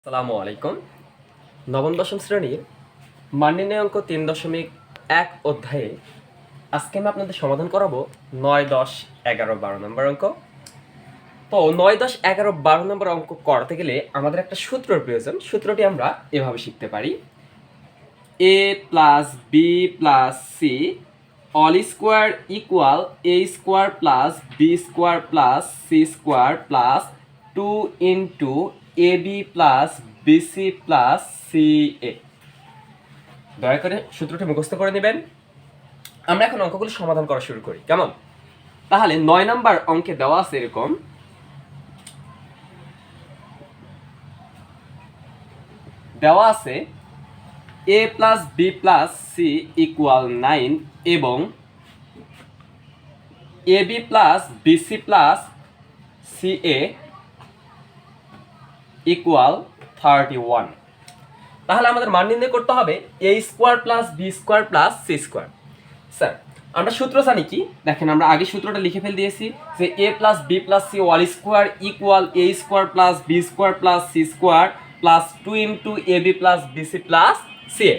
আসসালামু আলাইকুম। নবম-দশম শ্রেণীর মান নির্ণয় অঙ্ক ৩.১ অধ্যায়ে আজকে আমি আপনাদের সমাধান করাবো ৯, ১০, ১১, ১২ নম্বর অঙ্ক। তো ৯, ১০, ১১, ১২ নম্বর অঙ্ক করতে গেলে আমাদের একটা সূত্রের প্রয়োজন। সূত্রটি আমরা এভাবে শিখতে পারি: a plus B plus C all square equal A square plus B square plus C square plus 2 into A B plus BC plus C A. দয়া করে সূত্রটি মুখস্থ করে নেবেন। আমরা এখন অঙ্কগুলো সমাধান করা শুরু করি, কেমন? তাহলে ৯ নম্বর অঙ্কে দেওয়া আছে এরকম, দেওয়া আছে a plus B plus C equal 9 এবং A B plus BC plus C A equal 31। তাহলে আমাদের মান নির্ণয় করতে হবে A square plus B square plus C square. Sir, আমরা সূত্র জানি কি? দেখেন, আমরা আগে সূত্রটা লিখে ফেল দিয়েছি যে A plus B plus C all square equal A square plus B square plus C square plus 2 into A B plus BC plus C A.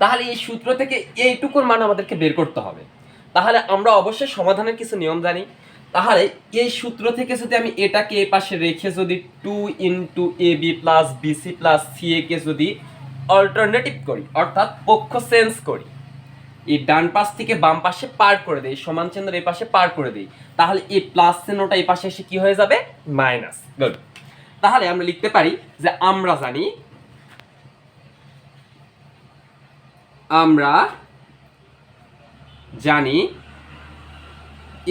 তাহলে এই সূত্র থেকে এইটুকুর মান আমাদেরকে বের করতে হবে। তাহলে আমরা অবশ্যই সমাধানের কিছু নিয়ম জানি। তাহলে এই সূত্র থেকে যদি আমি এটাকে এই পাশে রেখে যদি 2 into A B plus BC plus C A কে যদি অল্টারনেটিভ করি, অর্থাৎ পক্ষ চেঞ্জ করি, এই ডান পাশ থেকে বাম পাশে পার করে দেই, সমান চিহ্নের এই পাশে পার করে দেই, তাহলে এই প্লাস চিহ্নটা এই পাশে এসে কি হয়ে যাবে? মাইনাস। গুড। তাহলে আমরা লিখতে পারি যে আমরা জানি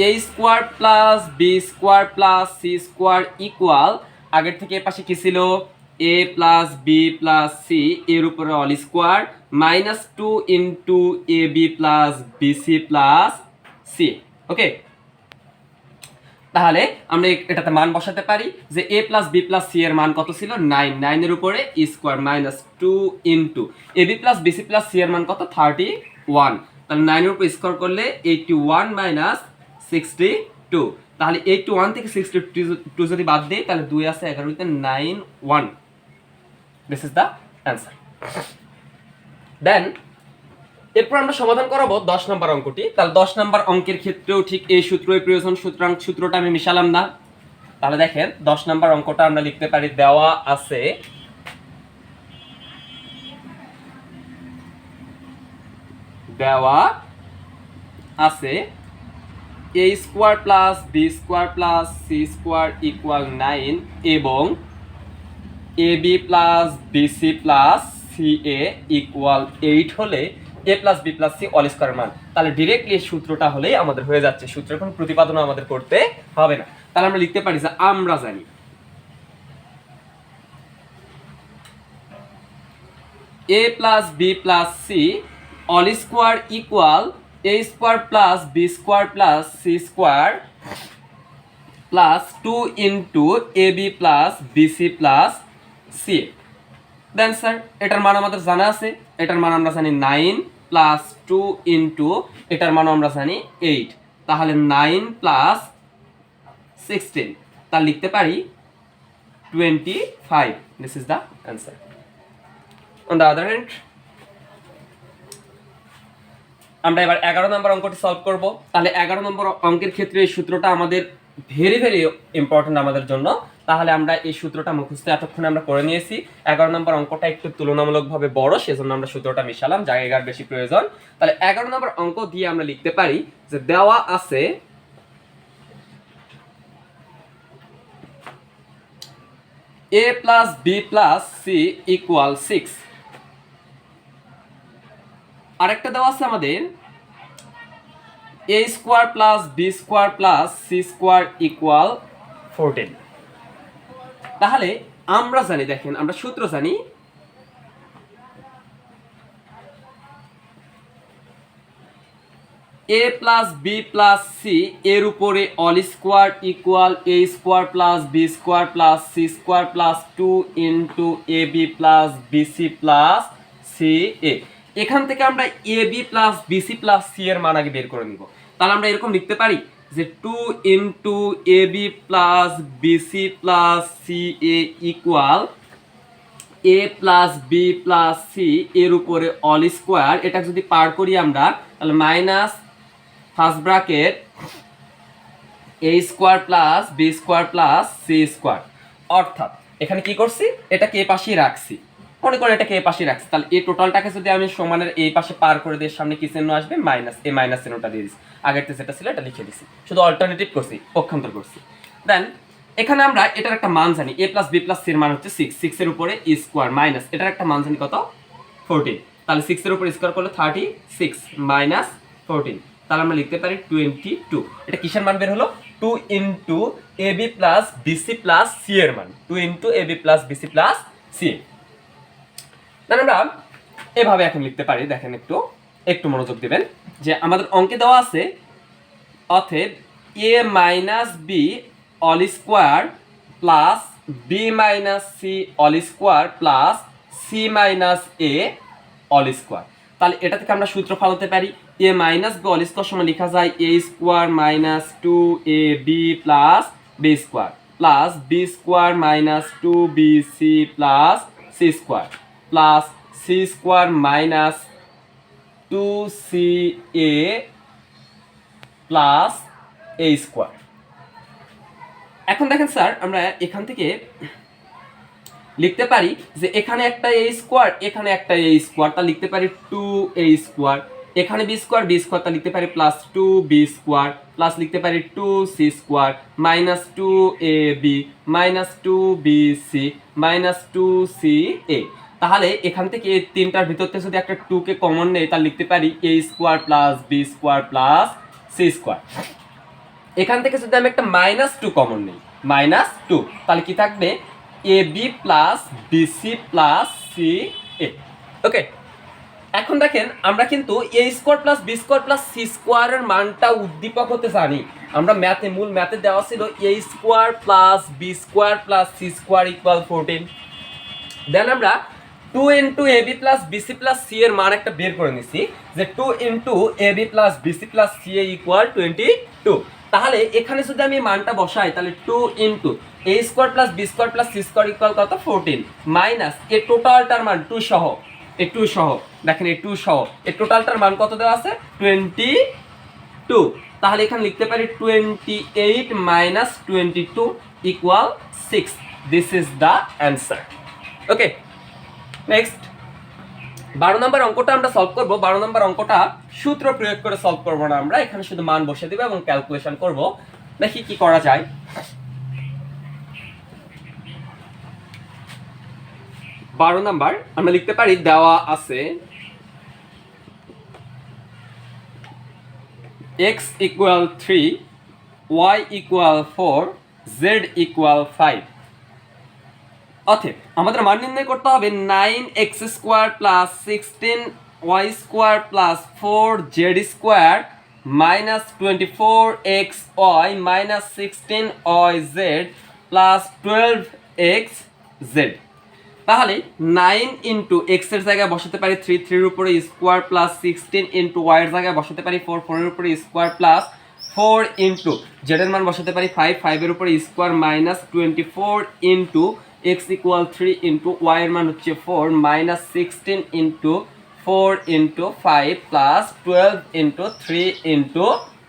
A square plus B square plus C square equal, আগের থেকে এ পাশে কি ছিল? A plus B plus C এর উপরে all square minus 2 into A B plus BC plus C. Okay, তাহলে আমরা এটাতে মান বসাতে পারি যে A plus B plus C এর মান কত ছিল? 9। 9 এর উপরে square minus 2 into A B plus BC plus C এর মান কত? 31। তাহলে 9 এর উপর স্কোয়ার করলে 81 মাইনাস 62। তাহলে 81 থেকে 62 যদি বাদ দিই তাহলে 2 আছে 11 9 1। This is the answer. Then এরপর আমরা সমাধান করাবো 10 নম্বর অঙ্কটি। তাহলে 10 নম্বর অঙ্কের ক্ষেত্রেও ঠিক এই সূত্রই প্রয়োজন, সুতরাং সূত্রটা আমি মিশালাম না। তাহলে দেখেন 10 নম্বর অঙ্কটা আমরা লিখতে পারি, দেওয়া আছে A square plus B square plus C square equal 9 এবং A B plus BC plus C A equal 8 হলে A plus B plus C all স্কোয়ারের মান। তাহলে ডিরেক্টলি এই সূত্রটা হলেই আমাদের হয়ে যাচ্ছে, সূত্রের কোনো প্রতিপাদন আমাদের করতে হবে না। তাহলে আমরা লিখতে পারি যে আমরা জানি A plus B plus C all square equal A square plus B square plus C square plus 2 into A B plus BC plus C. Then sir, এটার মান আমাদের জানা আছে, এটার মান আমরা জানি 9 প্লাস 2 ইন্টু এটার মান আমরা জানি 8। তাহলে 9 প্লাস 16, তা লিখতে পারি 25। This is the answer. On the other hand, আমরা এবার 11 নম্বর অঙ্কটি সলভ করব। তাহলে 11 নম্বর অঙ্কের ক্ষেত্রে এই সূত্রটা আমাদের ভেরি ভেরি ইম্পর্টেন্ট আমাদের জন্য। তাহলে আমরা এই সূত্রটা মুখস্থ এতক্ষণে আমরা করে নিয়েছি। 11 নম্বর অঙ্কটা একটু তুলনামূলকভাবে বড়, সেজন্য আমরা সূত্রটা মিশালাম, জায়গার বেশি প্রয়োজন। তাহলে 11 নম্বর অঙ্ক দিয়ে আমরা লিখতে পারি যে দেওয়া আছে A plus B plus C equal 6। আরেকটা দেওয়া আছে আমাদের A square plus B square plus C square equal 14। তাহলে আমরা জানি, দেখেন আমরা সূত্র জানি A plus B plus C এর উপরে all square equal A square plus B square plus C square plus 2 into A B plus BC plus C A. এখান থেকে আমরা A B plus BC plus C এর মান আগে বের করে নিব। তাহলে আমরা এরকম লিখতে পারি যে 2 into A B plus BC plus C A equal A plus B plus C এর উপরে অল স্কোয়ার, এটা যদি পার করি আমরা তাহলে minus first bracket A square plus B square plus C square. অর্থাৎ এখানে কি করছি, এটাকে এ পাশেই রাখছি, মনে করে এটাকে এ পাশে রাখছি, তাহলে এই টোটালটাকে যদি আমি সমানের এই পাশে পার করে দিয়ে সামনে কি চিহ্ন আসবে, মাইনাস, এই মাইনাস চিহ্নটা দিয়ে দিচ্ছি, আগেরতে যেটা ছিল এটা লিখে দিচ্ছি, শুধু অল্টারনেটিভ করছি, পক্ষান্তর করছি। দেন এখানে আমরা এটার একটা মান জানি, এ প্লাস বি প্লাস সির মান হচ্ছে 6, 6 এর উপরে স্কোয়ার মাইনাস এটার একটা মান জানি কত, 14, তাহলে 6 এর উপরে স্কোয়ার করলে 36 মাইনাস 14, তাহলে আমরা লিখতে পারি 22। এটা কিসের মান বের হলো, 2 into A B plus BC plus C এর মান, 2 into A B plus BC plus C. তাহলে আমরা এভাবে এখন লিখতে পারি, দেখেন একটু মনোযোগ দিবেন যে আমাদের অঙ্কে দেওয়া আছে, অতএব A minus B all square plus B minus C all square plus C minus A all square. তাহলে এটা থেকে আমরা সূত্র ফলাতে পারি, A minus B all square সমান লেখা যায় A square minus 2ab plus B square plus B square minus 2bc plus C square plus C square minus 2ca plus A square. এখন দেখেন স্যার, আমরা এখান থেকে লিখতে পারি যে এখানে একটা এ স্কোয়ার, এখানে একটা এ স্কোয়ার, তা লিখতে পারি 2a স্কোয়ার, এখানে বি স্কোয়ার তা লিখতে পারি প্লাস 2b স্কোয়ার প্লাস লিখতে পারি 2c square minus 2ab minus 2bc minus 2ca। তাহলে এখান থেকে এই তিনটার ভিতর থেকে যদি একটা 2 কে কমন নেই, তাহলে লিখতে পারি a square plus B square plus C square. এখান থেকে যদি আমি একটা মাইনাস 2 কমন নেই, মাইনাস 2, তাহলে কি থাকবে A B plus BC plus C A. Okay, এখন দেখেন আমরা কিন্তু A square plus B square plus C স্কোয়ারের মানটা উদ্দীপক হতে জানি। আমরা মূল ম্যাথে দেওয়া ছিল A square plus B square plus C square equal 14। Then আমরা 2 into A B plus BC plus C এর মান একটা বের করে নিছি, যে 2 into A B plus BC plus C A equal 22। তাহলে এখানে যদি আমি মানটা বসাই, তাহলে 2 into A square plus B square plus C square equal কত, 14 মাইনাস এর টোটালটার মান 2 সহ, এই 2 সহ, দেখেন এই 2 সহ এর টোটালটার মান কত দেওয়া আছে, 22। তাহলে এখানে লিখতে পারি 28 minus 22 equal 6। This is the answer. Okay, next 12 নম্বর অঙ্কটা আমরা সলভ করব। 12 নম্বর অঙ্কটা সূত্র প্রয়োগ করে সলভ করব না, আমরা এখানে শুধু মান বসিয়ে দেব এবং ক্যালকুলেশন করব, দেখি কি করা যায়। 12 নাম্বার আমরা লিখতে পারি, দেওয়া আছে x equal 3, y equal 4, z equal 5। অতএব আমাদের মান নির্ণয় করতে হবে 9x square plus 16y square plus 4z square minus 24xy minus 16yz plus 12xz। তাহলে 9 ইন্টু এক্স এর জায়গায় বসাতে পারি 3, 3 এর উপরে স্কোয়ার প্লাস 16 ইন্টু ওয়াই এর জায়গায় বসাতে পারি 4, 4 এর উপরে স্কোয়ার প্লাস 4 ইন্টু জেড এর মান বসাতে পারি 5, 5 এর উপরে square minus 24 into X equal 3 into Y এর মান হচ্ছে 4 minus 16 into 4 into 5 plus 12 into 3 into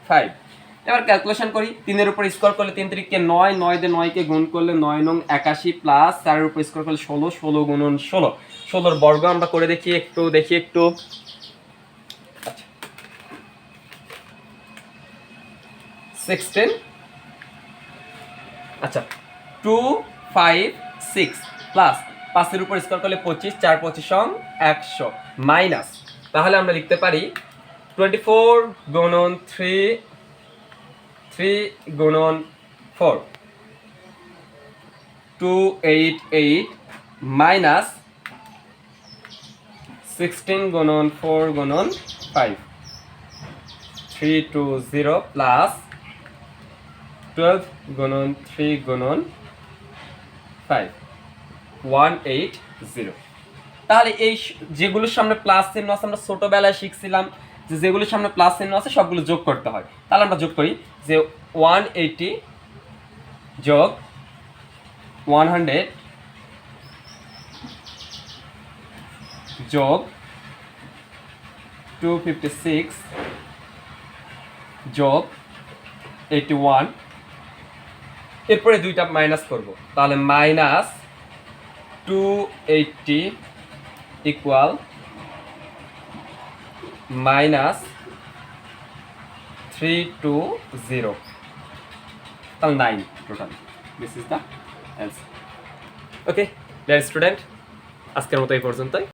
5। এবার ক্যালকুলেশন করি, 3 এর উপর স্কোয়ার করলে 3 3 কে 9, 9 দিয়ে 9 কে গুণ করলে 9 নং 81 প্লাস 4 এর উপর স্কোয়ার করলে 16, 16 গুণন 16, 16 এর বর্গ আমরা করে দেখি একটু। আচ্ছা 16, আচ্ছা 2 5 6 প্লাস 5 এর উপর স্কোয়ার করলে 25, 4 25 সং 100 মাইনাস, তাহলে আমরা লিখতে পারি 24 গুণন 3 গুণন 4 288 মাইনাস 16 গুণন 4 গুণন 5 320 প্লাস 12 গুণন 3 গুণন 5 180। তাহলে এই যেগুলোর সামনে প্লাস চিহ্ন আছে আমরা ছোটবেলায় শিখছিলাম যে যেগুলোর সামনে প্লাস চিহ্ন আছে সবগুলো যোগ করতে হয়। তাহলে আমরা যোগ করি যে 180 যোগ 100 যোগ 256 যোগ 81, এরপরে দুইটা মাইনাস করব, তাহলে মাইনাস 280 ইকুয়াল মাইনাস 320, তাহলে 9 total. This is the answer. Okay dear student, আজকের মতো এই পর্যন্তই।